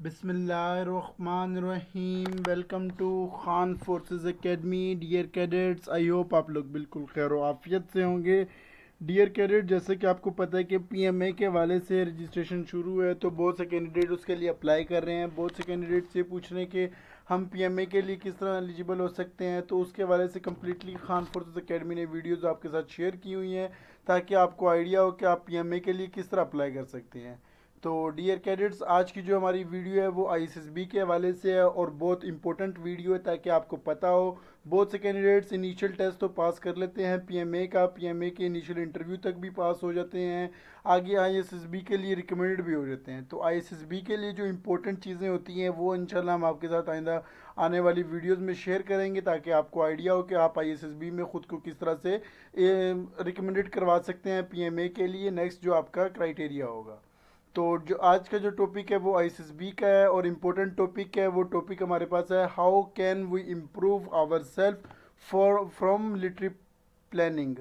बिस्मिल्लाहिर्रहमानिर्रहीम। Welcome to Khan Forces Academy. Dear cadets, I hope आप लोग बिल्कुल खैर आफियत से होंगे। डियर कैडेट, जैसे कि आपको पता है कि पीएमए के हवाले से रजिस्ट्रेशन शुरू है, तो बहुत से कैंडिडेट उसके लिए अप्लाई कर रहे हैं। बहुत से कैंडिडेट से पूछ रहे हैं कि हम पीएमए के लिए किस तरह एलिजिबल हो सकते हैं। तो उसके हवाले से कम्प्लीटली खान फोर्सेस एकेडमी ने वीडियोज़ आपके साथ शेयर की हुई हैं, ताकि आपको आइडिया हो कि आप पीएमए के लिए किस तरह अप्लाई कर सकते हैं। तो डियर कैडेट्स, आज की जो हमारी वीडियो है वो आईएसएसबी के हवाले से है और बहुत इंपॉर्टेंट वीडियो है, ताकि आपको पता हो। बहुत से कैंडिडेट्स इनिशियल टेस्ट तो पास कर लेते हैं पीएमए का, पीएमए के इनिशियल इंटरव्यू तक भी पास हो जाते हैं, आगे आईएसएसबी के लिए रिकमेंडेड भी हो जाते हैं। तो आईएसएसबी के लिए जो इंपॉर्टेंट चीज़ें होती हैं वो इंशाल्लाह हम आपके साथ आइंदा आने वाली वीडियोस में शेयर करेंगे, ताकि आपको आइडिया हो कि आप आईएसएसबी में ख़ुद को किस तरह से रिकमेंडेड करवा सकते हैं पीएमए के लिए। नेक्स्ट जो आपका क्राइटेरिया होगा। तो जो आज का जो टॉपिक है वो आईएसएसबी का है और इम्पोर्टेंट टॉपिक है। वो टॉपिक हमारे पास है, how can we improve our self for from military planning,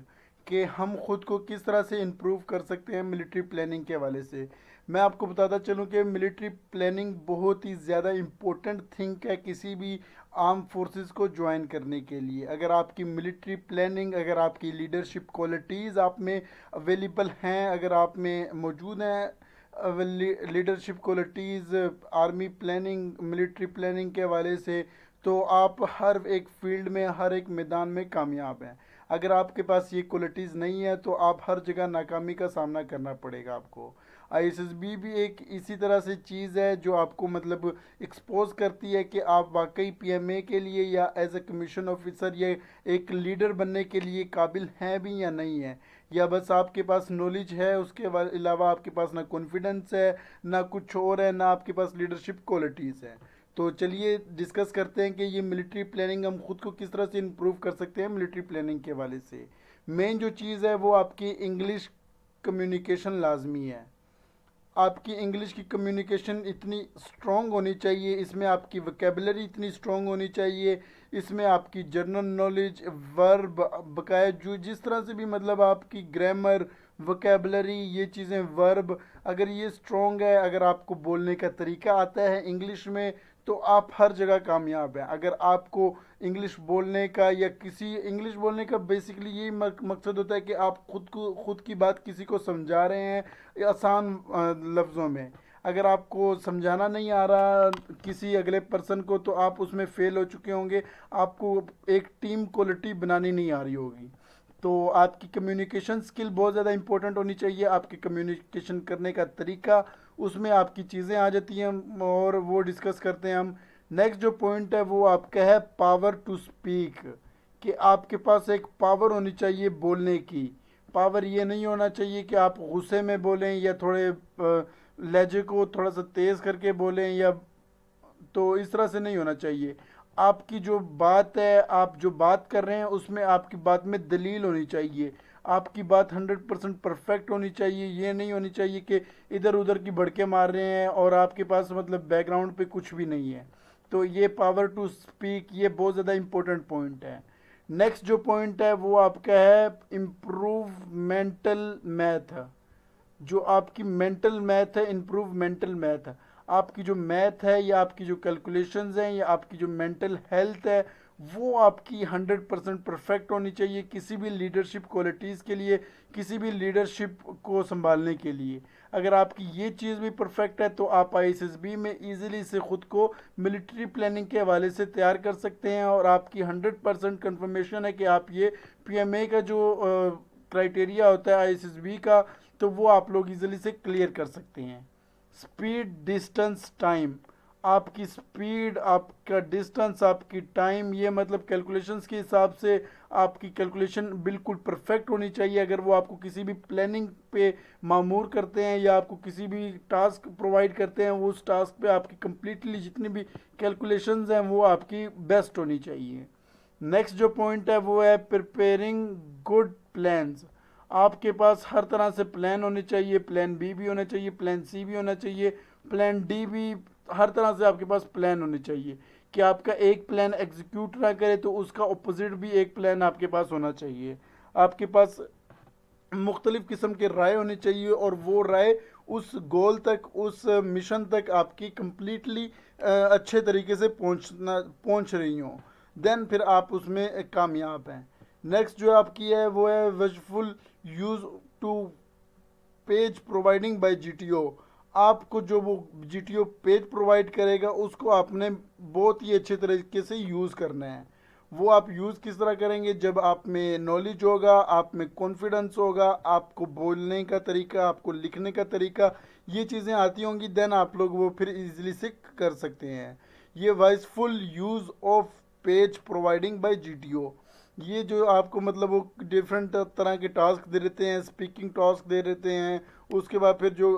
कि हम खुद को किस तरह से इम्प्रूव कर सकते हैं मिलिट्री प्लानिंग के हवाले से। मैं आपको बताता चलूँ कि मिलिट्री प्लानिंग बहुत ही ज़्यादा इम्पोर्टेंट थिंग है किसी भी आर्म फोर्सेस को ज्वाइन करने के लिए। अगर आपकी मिलिट्री प्लानिंग, अगर आपकी लीडरशिप क्वालिटीज़ आप में अवेलेबल हैं, अगर आप में मौजूद हैं leadership qualities army planning, military planning के हवाले से, तो आप हर एक फील्ड में, हर एक मैदान में कामयाब हैं। अगर आपके पास ये क्वालिटीज़ नहीं है तो आप हर जगह नाकामी का सामना करना पड़ेगा आपको। आईएसएसबी भी एक इसी तरह से चीज़ है जो आपको मतलब एक्सपोज करती है कि आप वाकई पीएमए के लिए या एज ए कमीशन ऑफिसर या एक लीडर बनने के लिए काबिल हैं भी या नहीं है, या बस आपके पास नॉलेज है, उसके अलावा आपके पास ना कॉन्फिडेंस है, ना कुछ और है, ना आपके पास लीडरशिप क्वालिटीज़ है। तो चलिए डिस्कस करते हैं कि ये मिलिट्री प्लानिंग हम खुद को किस तरह से इम्प्रूव कर सकते हैं मिलिट्री प्लानिंग के हवाले से। मेन जो चीज़ है वो आपकी इंग्लिश कम्युनिकेशन लाजमी है। आपकी इंग्लिश की कम्युनिकेशन इतनी स्ट्रॉन्ग होनी चाहिए, इसमें आपकी वोकेबलरी इतनी स्ट्रॉन्ग होनी चाहिए, इसमें आपकी जनरल नॉलेज, वर्ब, बकाया जो जिस तरह से भी मतलब आपकी ग्रामर, वोकेबलरी, ये चीज़ें, वर्ब, अगर ये स्ट्रॉन्ग है, अगर आपको बोलने का तरीका आता है इंग्लिश में, तो आप हर जगह कामयाब हैं। अगर आपको इंग्लिश बोलने का या किसी इंग्लिश बोलने का बेसिकली यही मकसद होता है कि आप खुद की बात किसी को समझा रहे हैं आसान लफ्ज़ों में। अगर आपको समझाना नहीं आ रहा किसी अगले पर्सन को, तो आप उसमें फ़ेल हो चुके होंगे, आपको एक टीम क्वालिटी बनानी नहीं आ रही होगी। तो आपकी कम्युनिकेशन स्किल बहुत ज़्यादा इंपॉर्टेंट होनी चाहिए, आपके कम्युनिकेशन करने का तरीका, उसमें आपकी चीज़ें आ जाती हैं और वो डिस्कस करते हैं हम। नेक्स्ट जो पॉइंट है वो आपका है पावर टू स्पीक, कि आपके पास एक पावर होनी चाहिए बोलने की। पावर ये नहीं होना चाहिए कि आप गुस्से में बोलें या थोड़े लहजे को थोड़ा सा तेज़ करके बोलें, या तो इस तरह से नहीं होना चाहिए। आपकी जो बात है, आप जो बात कर रहे हैं उसमें आपकी बात में दलील होनी चाहिए। आपकी बात 100% परफेक्ट होनी चाहिए। ये नहीं होनी चाहिए कि इधर उधर की भड़के मार रहे हैं और आपके पास मतलब बैकग्राउंड पे कुछ भी नहीं है। तो ये पावर टू स्पीक, ये बहुत ज़्यादा इम्पोर्टेंट पॉइंट है। नेक्स्ट जो पॉइंट है वो आपका है इम्प्रूव मेंटल मैथ। जो आपकी मेंटल मैथ है, इम्प्रूव मेंटल मैथ, आपकी जो मैथ है या आपकी जो कैलकुलेशंस हैं या आपकी जो मेंटल हेल्थ है, वो आपकी 100% परफेक्ट होनी चाहिए किसी भी लीडरशिप क्वालिटीज़ के लिए, किसी भी लीडरशिप को संभालने के लिए। अगर आपकी ये चीज़ भी परफेक्ट है तो आप आईएसएसबी में इजीली से ख़ुद को मिलिट्री प्लानिंग के हवाले से तैयार कर सकते हैं, और आपकी 100% कंफर्मेशन है कि आप ये पीएमए का जो क्राइटेरिया होता है आईएसएसबी का, तो वो आप लोग इजीली से क्लियर कर सकते हैं। स्पीड, डिस्टेंस, टाइम, आपकी स्पीड, आपका डिस्टेंस, आपकी टाइम, ये मतलब कैलकुलेशंस के हिसाब से आपकी कैलकुलेशन बिल्कुल परफेक्ट होनी चाहिए। अगर वो आपको किसी भी प्लानिंग पे मामूर करते हैं या आपको किसी भी टास्क प्रोवाइड करते हैं, वो उस टास्क पे आपकी कंप्लीटली जितनी भी कैलकुलेशंस हैं वो आपकी बेस्ट होनी चाहिए। नेक्स्ट जो पॉइंट है वो है प्रिपेयरिंग गुड प्लान्स। आपके पास हर तरह से प्लान होने चाहिए, प्लान बी भी होना चाहिए, प्लान सी भी होना चाहिए, प्लान डी भी, हर तरह से आपके पास प्लान होने चाहिए कि आपका एक प्लान एग्जीक्यूट ना करे तो उसका अपोजिट भी एक प्लान आपके पास होना चाहिए। आपके पास मुख्तलिफ़ किस्म के राय होने चाहिए और वो राय उस गोल तक, उस मिशन तक आपकी कंप्लीटली अच्छे तरीके से पहुंच रही हो, देन फिर आप उसमें कामयाब हैं। नेक्स्ट जो आपकी है वो है विजफुल use to page providing by GTO. आपको जो वो जीटीओ पेज प्रोवाइड करेगा उसको आपने बहुत ही अच्छे तरीके से यूज़ करना है। वो आप यूज़ किस तरह करेंगे, जब आप में नॉलेज होगा, आप में कॉन्फिडेंस होगा, आपको बोलने का तरीका, आपको लिखने का तरीका, ये चीज़ें आती होंगी, देन आप लोग वो फिर इजीली से कर सकते हैं। ये wiseful use of page providing by GTO, ये जो आपको मतलब वो डिफरेंट तरह के टास्क दे देते हैं, स्पीकिंग टास्क दे देते हैं, उसके बाद फिर जो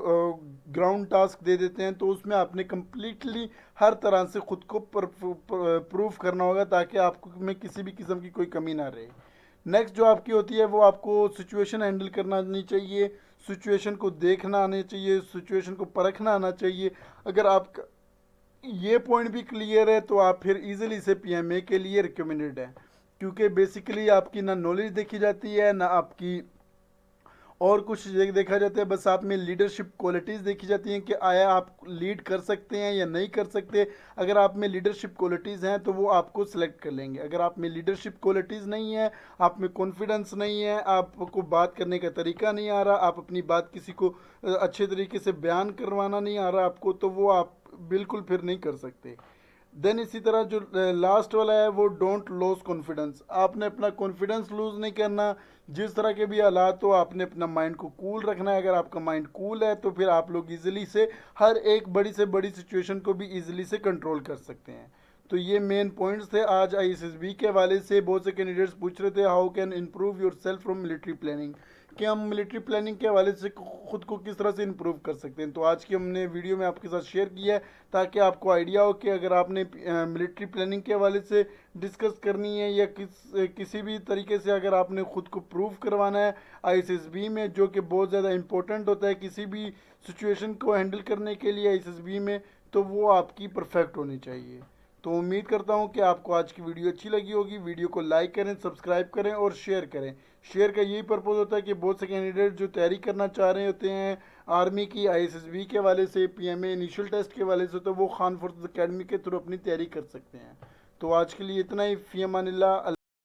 ग्राउंड टास्क दे देते हैं, तो उसमें आपने कम्प्लीटली हर तरह से खुद को प्रूफ करना होगा ताकि आपको में किसी भी किस्म की कोई कमी ना रहे। नेक्स्ट जो आपकी होती है वो आपको सिचुएशन हैंडल करना आनी चाहिए, सिचुएशन को देखना आना चाहिए, सिचुएशन को परखना आना चाहिए। अगर आपका ये पॉइंट भी क्लियर है तो आप फिर इजीली से पीएमए के लिए रिकमेंडेड है, क्योंकि बेसिकली आपकी ना नॉलेज देखी जाती है ना आपकी और कुछ देखा जाता है, बस आप में लीडरशिप क्वालिटीज़ देखी जाती हैं कि आया आप लीड कर सकते हैं या नहीं कर सकते। अगर आप में लीडरशिप क्वालिटीज़ हैं तो वो आपको सिलेक्ट कर लेंगे। अगर आप में लीडरशिप क्वालिटीज़ नहीं है, आप में कॉन्फिडेंस नहीं है, आपको बात करने का तरीका नहीं आ रहा, आप अपनी बात किसी को अच्छे तरीके से बयान करवाना नहीं आ रहा आपको, तो वो आप बिल्कुल फिर नहीं कर सकते। देन इसी तरह जो लास्ट वाला है वो डोंट लॉस कॉन्फिडेंस, आपने अपना कॉन्फिडेंस लूज़ नहीं करना। जिस तरह के भी हालात हो आपने अपना माइंड को कूल रखना है। अगर आपका माइंड कूल है तो फिर आप लोग इजीली से हर एक बड़ी से बड़ी सिचुएशन को भी इजीली से कंट्रोल कर सकते हैं। तो ये मेन पॉइंट्स थे आज आईएसएसबी के हवाले से। बहुत से कैंडिडेट्स पूछ रहे थे how can improve your self from military planning, कि हम मिलिट्री प्लानिंग के हवाले से खुद को किस तरह से इम्प्रूव कर सकते हैं। तो आज की हमने वीडियो में आपके साथ शेयर किया है ताकि आपको आइडिया हो कि अगर आपने मिलिट्री प्लानिंग के हवाले से डिस्कस करनी है या किसी भी तरीके से अगर आपने खुद को प्रूव करवाना है आईएसएसबी में, जो कि बहुत ज़्यादा इंपॉर्टेंट होता है किसी भी सिचुएशन को हैंडल करने के लिए आईएसएसबी में, तो वो आपकी परफेक्ट होनी चाहिए। तो उम्मीद करता हूँ कि आपको आज की वीडियो अच्छी लगी होगी। वीडियो को लाइक करें, सब्सक्राइब करें और शेयर करें। शेयर का यही पर्पज़ होता है कि बहुत से कैंडिडेट जो तैयारी करना चाह रहे होते हैं आर्मी की, आईएसएसबी के वाले से, पीएमए इनिशियल टेस्ट के वाले से, तो वो खान फोर्सेस अकेडमी के थ्रू अपनी तैयारी कर सकते हैं। तो आज के लिए इतना ही। फ़ी अमानिल्लाह।